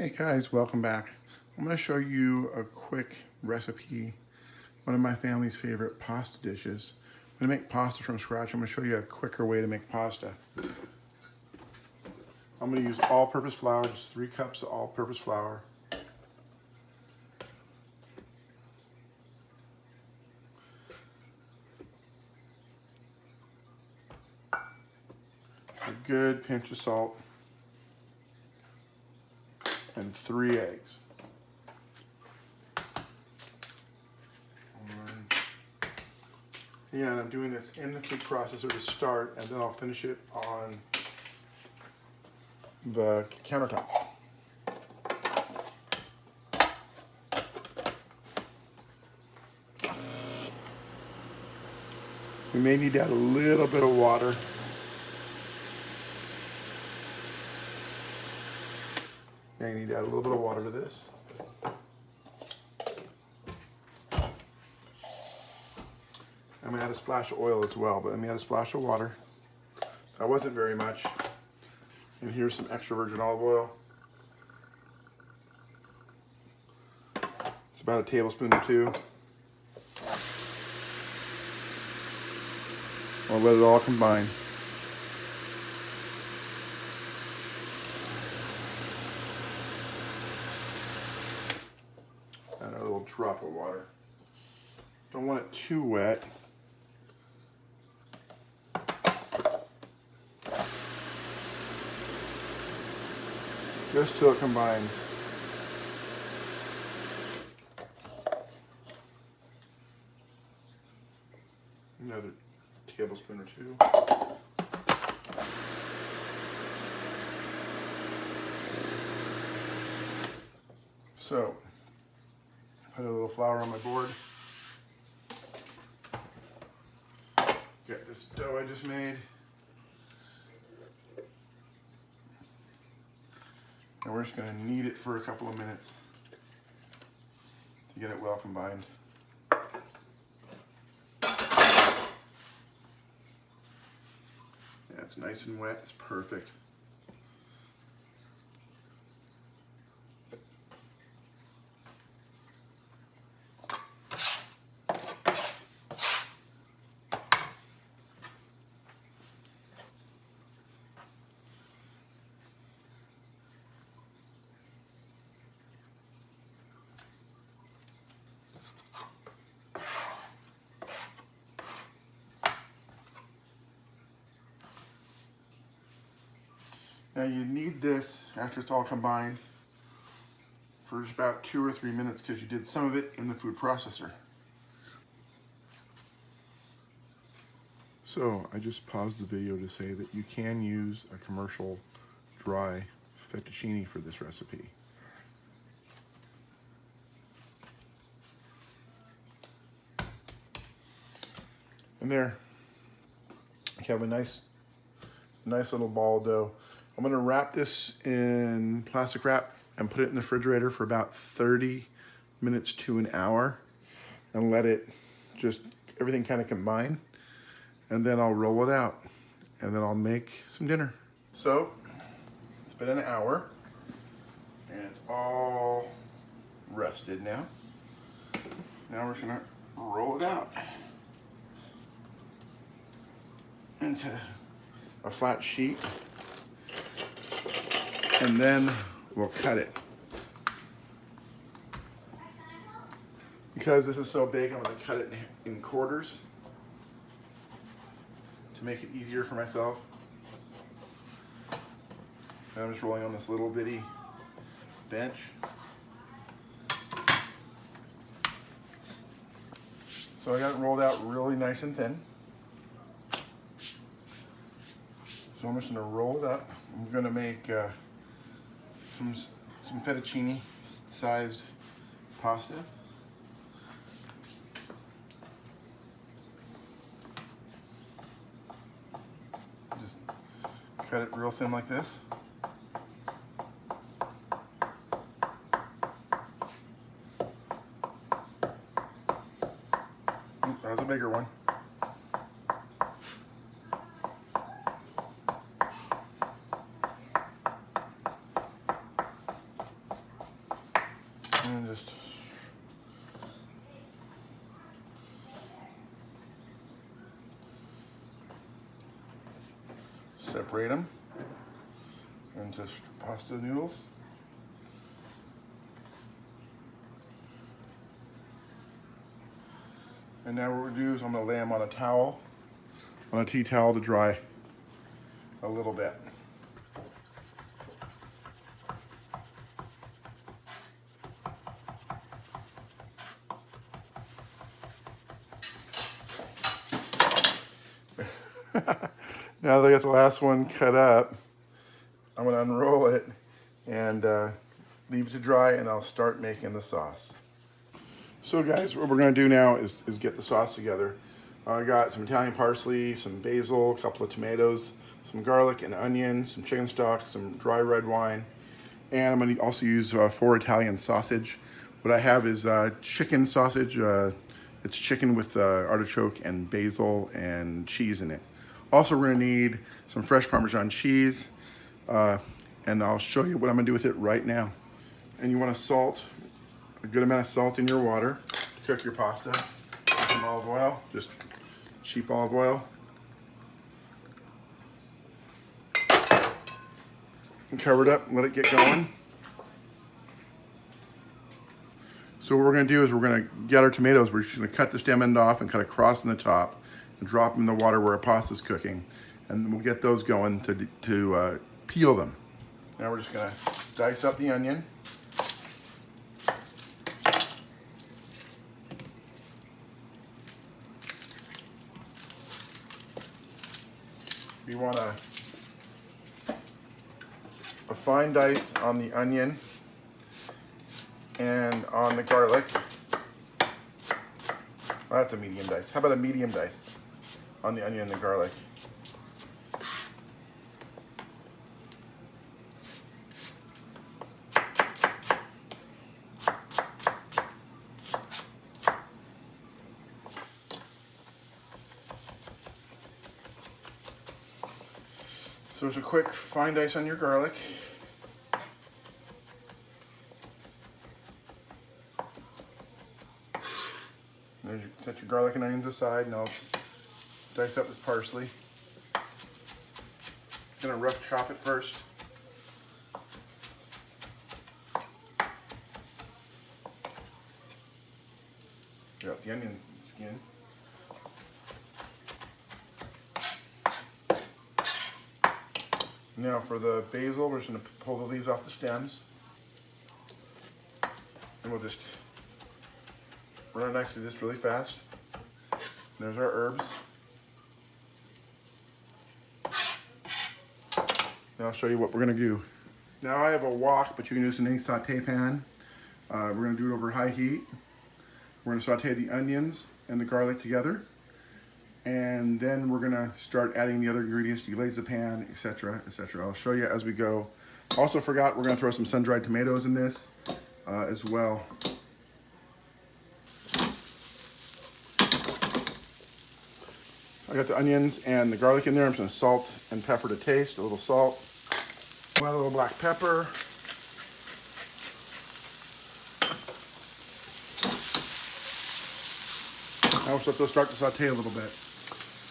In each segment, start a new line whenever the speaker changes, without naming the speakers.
Hey guys, welcome back. I'm going to show you a quick recipe, one of my family's favorite pasta dishes. I'm going to make pasta from scratch. I'm going to show you a quicker way to make pasta. I'm going to use all-purpose flour, just 3 cups of all-purpose flour. A good pinch of salt. And 3 eggs. Yeah, and I'm doing this in the food processor to start, and then I'll finish it on the countertop. We may need to add a little bit of water. Yeah, you need to add a little bit of water to this. I'm gonna add a splash of oil as well, but let me add a splash of water. That wasn't very much. And here's some extra virgin olive oil. It's about a tablespoon or 2. I'll let it all combine. And a little drop of water. Don't want it too wet. Just till it combines. Another tablespoon or 2. So, put a little flour on my board. Get this dough I just made. And we're just going to knead it for a couple of minutes to get it well combined. Yeah, it's nice and wet. It's perfect. Now you need this after it's all combined for just about 2 or 3 minutes because you did some of it in the food processor. So I just paused the video to say that you can use a commercial dry fettuccine for this recipe. And there, you have a nice little ball of dough. I'm gonna wrap this in plastic wrap and put it in the refrigerator for about 30 minutes to an hour and let it just, everything kind of combine. And then I'll roll it out and then I'll make some dinner. So, it's been an hour and it's all rested now. Now we're just gonna roll it out into a flat sheet, and then we'll cut it. Because this is so big, I'm going to cut it in quarters to make it easier for myself. And I'm just rolling on this little bitty bench. So I got it rolled out really nice and thin. So I'm just going to roll it up. I'm going to make some fettuccine sized pasta. Just cut it real thin like this. That was a bigger one. Separate them into pasta noodles. And now what we're gonna do is I'm gonna lay them on a towel, on a tea towel to dry a little bit. Now that I got the last one cut up, I'm gonna unroll it and leave it to dry, and I'll start making the sauce. So guys, what we're gonna do now is get the sauce together. I got some Italian parsley, some basil, a couple of tomatoes, some garlic and onion, some chicken stock, some dry red wine, and I'm gonna also use 4 Italian sausage. What I have is chicken sausage. It's chicken with artichoke and basil and cheese in it. Also, we're gonna need some fresh Parmesan cheese, and I'll show you what I'm gonna do with it right now. And you wanna salt, a good amount of salt in your water to cook your pasta. Some olive oil, just cheap olive oil. And cover it up and let it get going. So what we're gonna do is we're gonna get our tomatoes, we're just gonna cut the stem end off and cut a cross in the top and drop them in the water where our pasta's cooking. And we'll get those going to peel them. Now we're just gonna dice up the onion. You want a fine dice on the onion and on the garlic. Well, that's a medium dice. How about a medium dice on the onion and the garlic? So there's a quick fine dice on your garlic. Set your garlic and onions aside. Now let's dice up this parsley. Gonna rough chop it first. Got the onion skin. Now for the basil, we're just gonna pull the leaves off the stems. And we'll just run a knife through this really fast. There's our herbs. Now I'll show you what we're gonna do. Now I have a wok, but you can use an saute pan. We're gonna do it over high heat. We're gonna saute the onions and the garlic together. And then we're gonna start adding the other ingredients, deglaze the pan, etc., etc. I'll show you as we go. Also forgot, we're gonna throw some sun-dried tomatoes in this as well. I got the onions and the garlic in there. I'm just gonna salt and pepper to taste, a little salt. A little black pepper. Now we'll let those start to saute a little bit.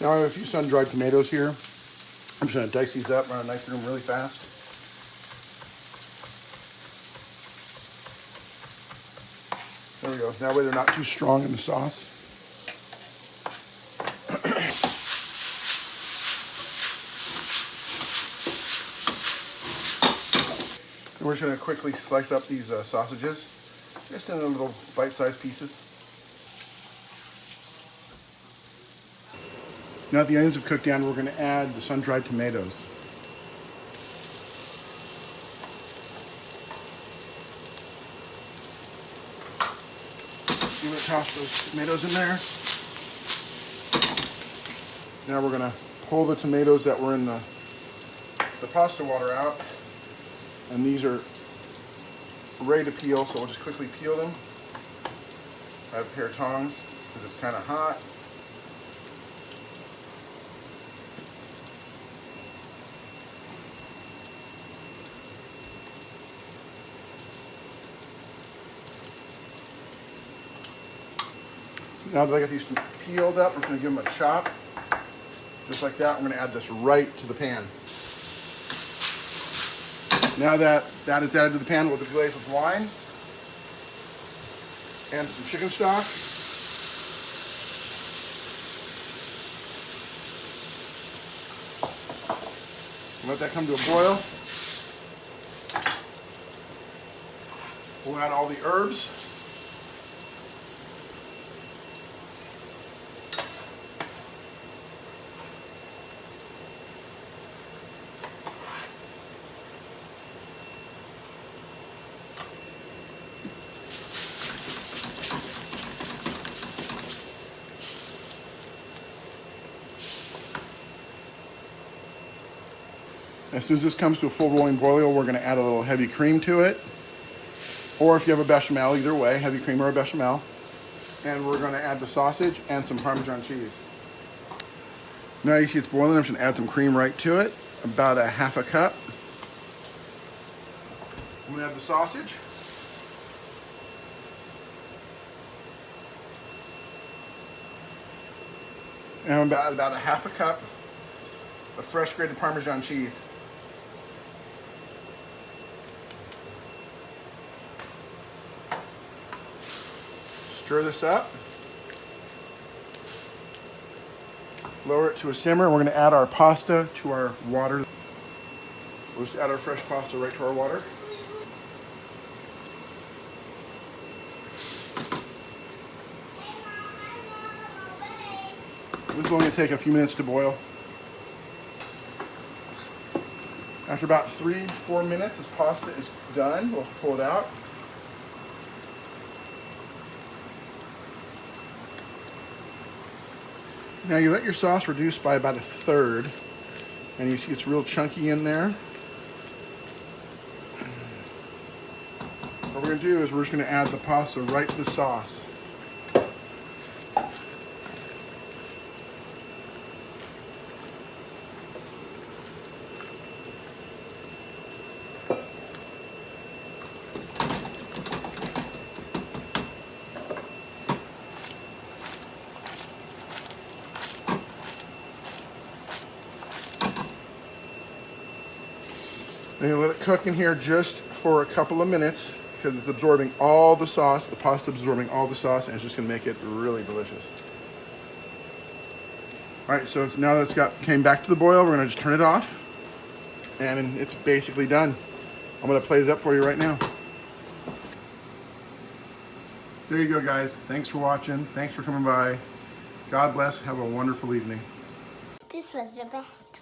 Now I have a few sun-dried tomatoes here. I'm just gonna dice these up, run a knife through them really fast. There we go. That way they're not too strong in the sauce. And we're just gonna quickly slice up these sausages, just in little bite-sized pieces. Now that the onions have cooked down, we're gonna add the sun-dried tomatoes. Give it a toss those tomatoes in there. Now we're gonna pull the tomatoes that were in the pasta water out. And these are ready to peel, so we'll just quickly peel them. I have a pair of tongs because it's kind of hot. Now that I got these peeled up, we're going to give them a chop. Just like that, we're gonna add this right to the pan. Now that that is added to the pan, we'll deglaze with wine and some chicken stock. Let that come to a boil. We'll add all the herbs. As soon as this comes to a full rolling boil, we're going to add a little heavy cream to it. Or if you have a bechamel, either way, heavy cream or a bechamel. And we're going to add the sausage and some Parmesan cheese. Now you see it's boiling. I'm just going to add some cream right to it, about a half a cup. I'm going to add the sausage. And about a half a cup of fresh grated Parmesan cheese. Stir this up. Lower it to a simmer. We're going to add our pasta to our water. We'll just add our fresh pasta right to our water. This is only going to take a few minutes to boil. After about 3-4 minutes, this pasta is done. We'll pull it out. Now you let your sauce reduce by about a third, and you see it's real chunky in there. What we're going to do is we're just going to add the pasta right to the sauce. Then you let it cook in here just for a couple of minutes because it's absorbing all the sauce. The pasta absorbing all the sauce, and it's just going to make it really delicious. All right, so now that came back to the boil, we're going to just turn it off, and it's basically done. I'm going to plate it up for you right now. There you go, guys. Thanks for watching. Thanks for coming by. God bless. Have a wonderful evening.
This was the best.